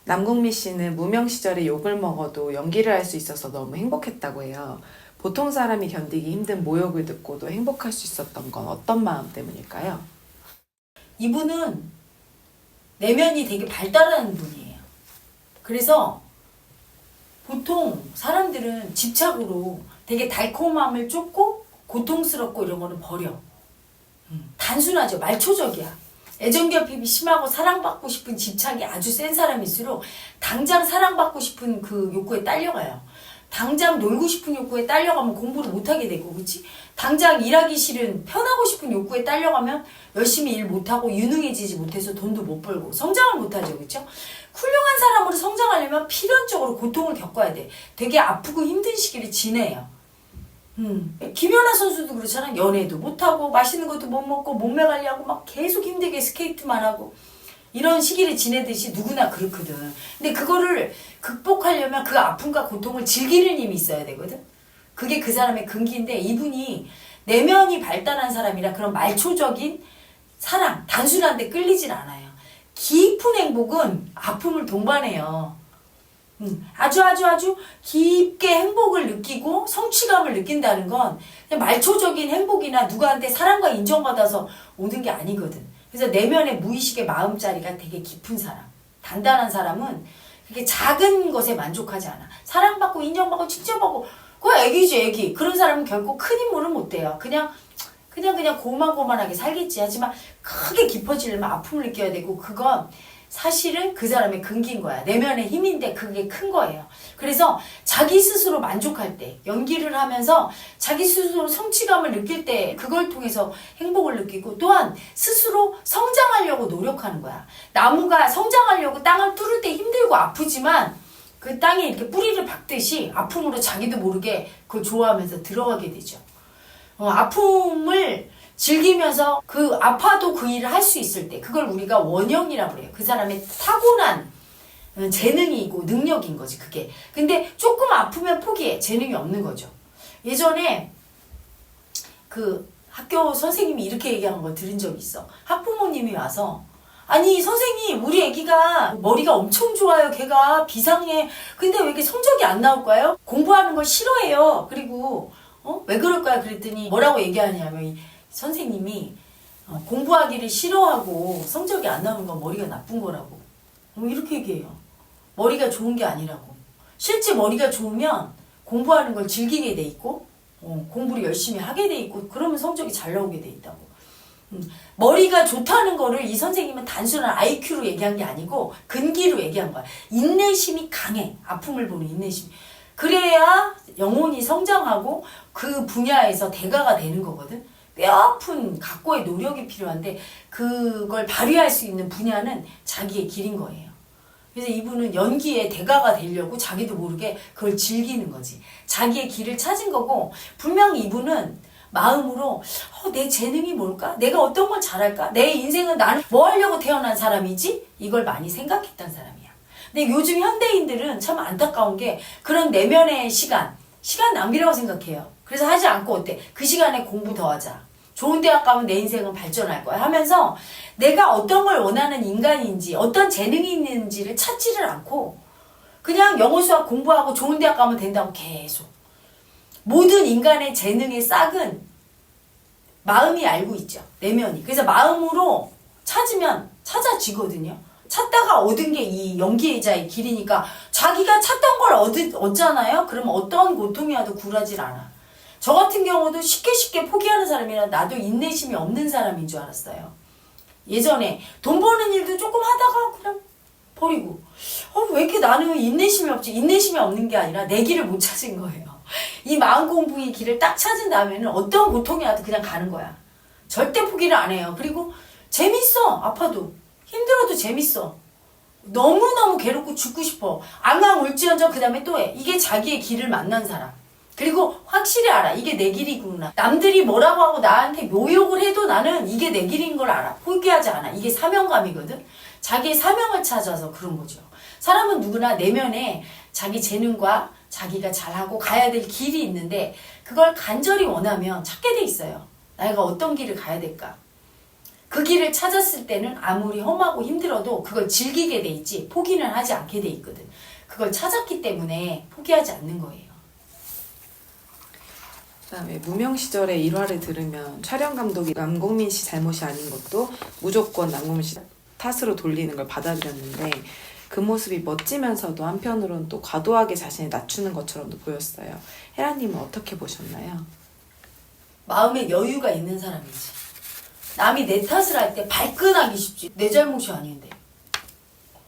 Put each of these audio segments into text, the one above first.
남궁미 씨는 무명 시절에 욕을 먹어도 연기를 할 수 있어서 너무 행복했다고 해요. 보통 사람이 견디기 힘든 모욕을 듣고도 행복할 수 있었던 건 어떤 마음 때문일까요? 이분은 내면이 되게 발달하는 분이에요. 그래서 보통 사람들은 집착으로 되게 달콤함을 쫓고 고통스럽고 이런 거는 버려. 단순하죠. 말초적이야. 애정결핍이 심하고 사랑받고 싶은 집착이 아주 센 사람일수록 당장 사랑받고 싶은 그 욕구에 딸려가요. 당장 놀고 싶은 욕구에 딸려가면 공부를 못하게 되고, 그렇지? 당장 일하기 싫은 편하고 싶은 욕구에 딸려가면 열심히 일 못하고 유능해지지 못해서 돈도 못 벌고 성장을 못하죠. 그렇죠? 훌륭한 사람으로 성장하려면 필연적으로 고통을 겪어야 돼. 되게 아프고 힘든 시기를 지내요. 김연아 선수도 그렇잖아. 연애도 못하고 맛있는 것도 못 먹고 몸매 관리하고 막 계속 힘들게 스케이트만 하고 이런 시기를 지내듯이 누구나 그렇거든. 근데 그거를 극복하려면 그 아픔과 고통을 즐기는 힘이 있어야 되거든. 그게 그 사람의 근기인데, 이분이 내면이 발달한 사람이라 그런 말초적인 사랑, 단순한데 끌리진 않아요. 깊은 행복은 아픔을 동반해요. 아주 깊게 행복을 느끼고 성취감을 느낀다는 건 그냥 말초적인 행복이나 누구한테 사랑과 인정받아서 오는 게 아니거든. 그래서 내면의 무의식의 마음자리가 되게 깊은 사람, 단단한 사람은 그렇게 작은 것에 만족하지 않아. 사랑받고 인정받고 칭찬받고 그거 애기지 애기. 그런 사람은 결코 큰 인물은 못 돼요. 그냥 고만고만하게 살겠지. 하지만 크게 깊어지려면 아픔을 느껴야 되고, 그건 사실은 그 사람의 근기인 거야. 내면의 힘인데 그게 큰 거예요. 그래서 자기 스스로 만족할 때, 연기를 하면서 자기 스스로 성취감을 느낄 때 그걸 통해서 행복을 느끼고, 또한 스스로 성장하려고 노력하는 거야. 나무가 성장하려고 땅을 뚫을 때 힘들고 아프지만 그 땅에 이렇게 뿌리를 박듯이 아픔으로 자기도 모르게 그걸 좋아하면서 들어가게 되죠. 아픔을 즐기면서 그 아파도 그 일을 할 수 있을 때, 그걸 우리가 원형이라고 그래요. 그 사람의 타고난 재능이고 능력인 거지, 그게. 근데 조금 아프면 포기해. 재능이 없는 거죠. 예전에 그 학교 선생님이 이렇게 얘기한 거 들은 적이 있어. 학부모님이 와서, 아니 선생님, 우리 애기가 머리가 엄청 좋아요. 걔가 비상해. 근데 왜 이렇게 성적이 안 나올까요? 공부하는 걸 싫어해요. 그리고 왜 그럴까요? 그랬더니 뭐라고 얘기하냐면, 선생님이 공부하기를 싫어하고 성적이 안 나오는 건 머리가 나쁜 거라고. 이렇게 얘기해요. 머리가 좋은 게 아니라고. 실제 머리가 좋으면 공부하는 걸 즐기게 돼 있고, 공부를 열심히 하게 돼 있고, 그러면 성적이 잘 나오게 돼 있다고. 머리가 좋다는 거를 이 선생님은 단순한 IQ로 얘기한 게 아니고 근기로 얘기한 거야. 인내심이 강해. 아픔을 보는 인내심. 그래야 영혼이 성장하고 그 분야에서 대가가 되는 거거든. 뼈아픈 각고의 노력이 필요한데 그걸 발휘할 수 있는 분야는 자기의 길인 거예요. 그래서 이분은 연기에 대가가 되려고 자기도 모르게 그걸 즐기는 거지. 자기의 길을 찾은 거고, 분명히 이분은 마음으로 내 재능이 뭘까? 내가 어떤 걸 잘할까? 내 인생은 나는 뭐 하려고 태어난 사람이지? 이걸 많이 생각했던 사람이야. 근데 요즘 현대인들은 참 안타까운 게 그런 내면의 시간 낭비라고 생각해요. 그래서 하지 않고 어때? 그 시간에 공부 더 하자. 좋은 대학 가면 내 인생은 발전할 거야 하면서 내가 어떤 걸 원하는 인간인지, 어떤 재능이 있는지를 찾지를 않고 그냥 영어 수학 공부하고 좋은 대학 가면 된다고 계속. 모든 인간의 재능의 싹은 마음이 알고 있죠. 내면이. 그래서 마음으로 찾으면 찾아지거든요. 찾다가 얻은 게 이 연기자의 길이니까 자기가 찾던 걸 얻잖아요. 그러면 어떤 고통이 와도 굴하질 않아. 저 같은 경우도 쉽게 포기하는 사람이라 나도 인내심이 없는 사람인 줄 알았어요. 예전에 돈 버는 일도 조금 하다가 그냥 버리고, 왜 이렇게 나는 인내심이 없지? 인내심이 없는 게 아니라 내 길을 못 찾은 거예요. 이 마음 공부의 길을 딱 찾은 다음에는 어떤 고통이 와도 그냥 가는 거야. 절대 포기를 안 해요. 그리고 재밌어. 아파도 힘들어도 재밌어. 너무너무 괴롭고 죽고 싶어. 앙앙 울지언정 그 다음에 또 해. 이게 자기의 길을 만난 사람. 그리고 확실히 알아. 이게 내 길이구나. 남들이 뭐라고 하고 나한테 모욕을 해도 나는 이게 내 길인 걸 알아. 포기하지 않아. 이게 사명감이거든. 자기의 사명을 찾아서 그런 거죠. 사람은 누구나 내면에 자기 재능과 자기가 잘하고 가야 될 길이 있는데 그걸 간절히 원하면 찾게 돼 있어요. 내가 어떤 길을 가야 될까? 그 길을 찾았을 때는 아무리 험하고 힘들어도 그걸 즐기게 돼 있지 포기는 하지 않게 돼 있거든. 그걸 찾았기 때문에 포기하지 않는 거예요. 그다음에 무명 시절의 일화를 들으면 촬영 감독이 남궁민 씨 잘못이 아닌 것도 무조건 남궁민 씨 탓으로 돌리는 걸 받아들였는데 그 모습이 멋지면서도 한편으로는 또 과도하게 자신을 낮추는 것처럼도 보였어요. 혜라님은 어떻게 보셨나요? 마음에 여유가 있는 사람이지. 남이 내 탓을 할 때 발끈하기 쉽지. 내 잘못이 아닌데.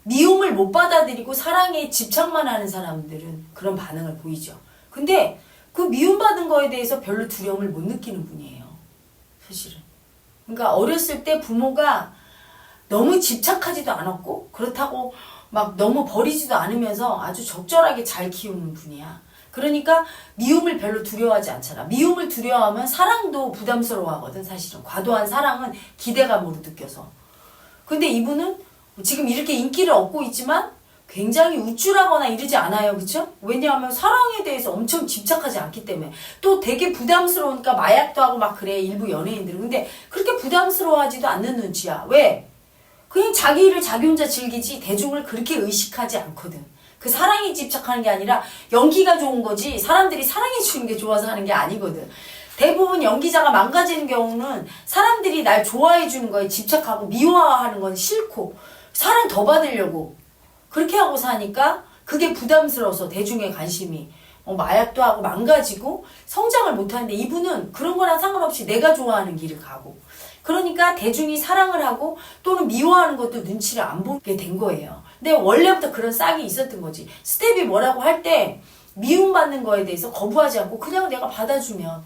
미움을 못 받아들이고 사랑에 집착만 하는 사람들은 그런 반응을 보이죠. 근데 그 미움받은 거에 대해서 별로 두려움을 못 느끼는 분이에요. 사실은. 그러니까 어렸을 때 부모가 너무 집착하지도 않았고 그렇다고 막 너무 버리지도 않으면서 아주 적절하게 잘 키우는 분이야. 그러니까 미움을 별로 두려워하지 않잖아. 미움을 두려워하면 사랑도 부담스러워하거든. 사실은 과도한 사랑은 기대감으로 느껴서. 근데 이분은 지금 이렇게 인기를 얻고 있지만 굉장히 우쭐하거나 이러지 않아요. 그쵸? 왜냐하면 사랑에 대해서 엄청 집착하지 않기 때문에. 또 되게 부담스러우니까 마약도 하고 막 그래. 일부 연예인들은. 근데 그렇게 부담스러워하지도 않는 눈치야. 왜? 그냥 자기 일을 자기 혼자 즐기지 대중을 그렇게 의식하지 않거든. 그 사랑에 집착하는 게 아니라 연기가 좋은 거지 사람들이 사랑해 주는 게 좋아서 하는 게 아니거든. 대부분 연기자가 망가지는 경우는 사람들이 날 좋아해 주는 거에 집착하고 미워하는 건 싫고 사랑 더 받으려고 그렇게 하고 사니까 그게 부담스러워서 대중의 관심이 마약도 하고 망가지고 성장을 못하는데 이분은 그런 거랑 상관없이 내가 좋아하는 길을 가고 그러니까 대중이 사랑을 하고 또는 미워하는 것도 눈치를 안 보게 된 거예요. 근데 원래부터 그런 싹이 있었던 거지. 스텝이 뭐라고 할 때 미움받는 거에 대해서 거부하지 않고 그냥 내가 받아주면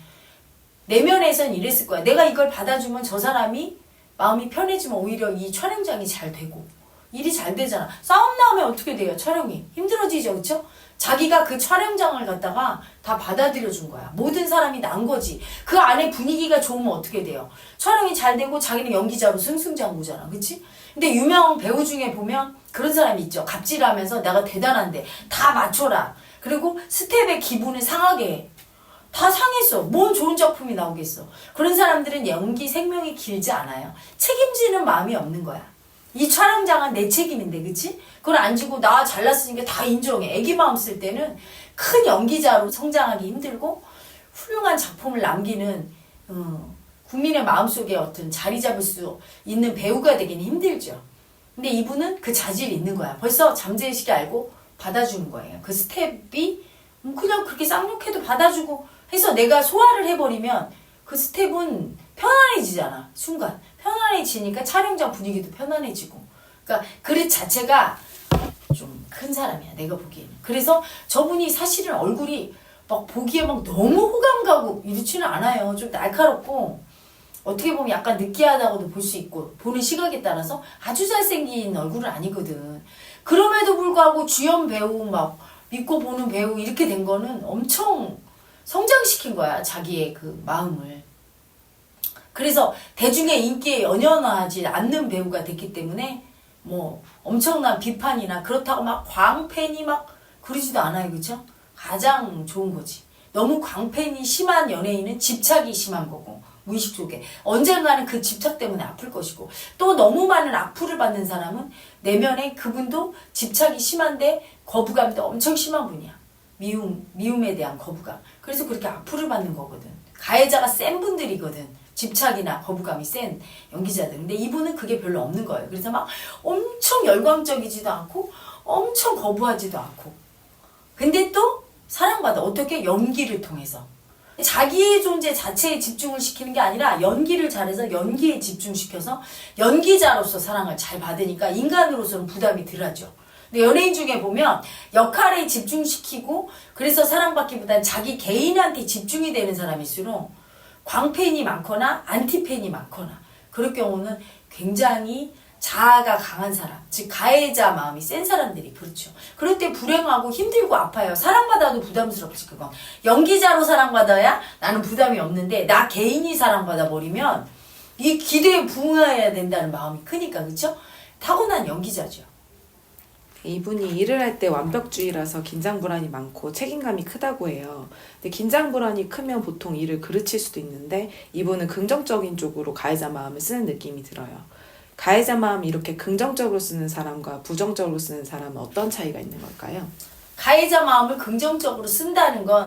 내면에선 이랬을 거야. 내가 이걸 받아주면 저 사람이 마음이 편해지면 오히려 이 촬영장이 잘 되고 일이 잘 되잖아. 싸움 나오면 어떻게 돼요? 촬영이 힘들어지죠. 그쵸? 자기가 그 촬영장을 갖다가 다 받아들여 준 거야. 모든 사람이 난 거지. 그 안에 분위기가 좋으면 어떻게 돼요? 촬영이 잘 되고 자기는 연기자로 승승장구잖아. 그치? 근데 유명 배우 중에 보면 그런 사람이 있죠. 갑질하면서 내가 대단한데 다 맞춰라. 그리고 스텝의 기분을 상하게 해. 다 상했어. 뭔 좋은 작품이 나오겠어. 그런 사람들은 연기 생명이 길지 않아요. 책임지는 마음이 없는 거야. 이 촬영장은 내 책임인데 그치? 그걸 안 지고 나 잘났으니까 다 인정해. 애기 마음 쓸 때는 큰 연기자로 성장하기 힘들고 훌륭한 작품을 남기는 국민의 마음속에 어떤 자리 잡을 수 있는 배우가 되기는 힘들죠. 근데 이분은 그 자질이 있는 거야. 벌써 잠재의식이 알고 받아주는 거예요. 그 스텝이 그냥 그렇게 쌍욕해도 받아주고 해서 내가 소화를 해버리면 그 스텝은 편안해지잖아. 순간. 편안해지니까 촬영장 분위기도 편안해지고. 그러니까 그릇 자체가 좀 큰 사람이야. 내가 보기에는. 그래서 저분이 사실은 얼굴이 막 보기에 막 너무 호감 가고 이렇지는 않아요. 좀 날카롭고 어떻게 보면 약간 느끼하다고도 볼 수 있고 보는 시각에 따라서 아주 잘생긴 얼굴은 아니거든. 그럼에도 불구하고 주연 배우 막 믿고 보는 배우 이렇게 된 거는 엄청 성장시킨 거야. 자기의 그 마음을. 그래서 대중의 인기에 연연하지 않는 배우가 됐기 때문에 뭐 엄청난 비판이나 그렇다고 막 광팬이 막 그러지도 않아요. 그쵸? 가장 좋은 거지. 너무 광팬이 심한 연예인은 집착이 심한 거고 무의식 속에 언젠가는 그 집착 때문에 아플 것이고 또 너무 많은 악플을 받는 사람은 내면에 그분도 집착이 심한데 거부감도 엄청 심한 분이야. 미움에 대한 거부감. 그래서 그렇게 악플을 받는 거거든. 가해자가 센 분들이거든. 집착이나 거부감이 센 연기자들. 근데 이분은 그게 별로 없는 거예요. 그래서 막 엄청 열광적이지도 않고 엄청 거부하지도 않고. 근데 또 사랑받아. 어떻게? 연기를 통해서. 자기의 존재 자체에 집중을 시키는 게 아니라 연기를 잘해서 연기에 집중시켜서 연기자로서 사랑을 잘 받으니까 인간으로서는 부담이 덜하죠. 근데 연예인 중에 보면 역할에 집중시키고 그래서 사랑받기보다는 자기 개인한테 집중이 되는 사람일수록 광팬이 많거나 안티팬이 많거나 그럴 경우는 굉장히 자아가 강한 사람, 즉 가해자 마음이 센 사람들이 그렇죠. 그럴 때 불행하고 힘들고 아파요. 사랑받아도 부담스럽지 그건. 연기자로 사랑받아야 나는 부담이 없는데 나 개인이 사랑받아 버리면 이 기대에 부응해야 된다는 마음이 크니까 그렇죠. 타고난 연기자죠. 이분이 일을 할 때 완벽주의라서 긴장 불안이 많고 책임감이 크다고 해요. 근데 긴장 불안이 크면 보통 일을 그르칠 수도 있는데 이분은 긍정적인 쪽으로 가해자 마음을 쓰는 느낌이 들어요. 가해자 마음이 이렇게 긍정적으로 쓰는 사람과 부정적으로 쓰는 사람은 어떤 차이가 있는 걸까요? 가해자 마음을 긍정적으로 쓴다는 건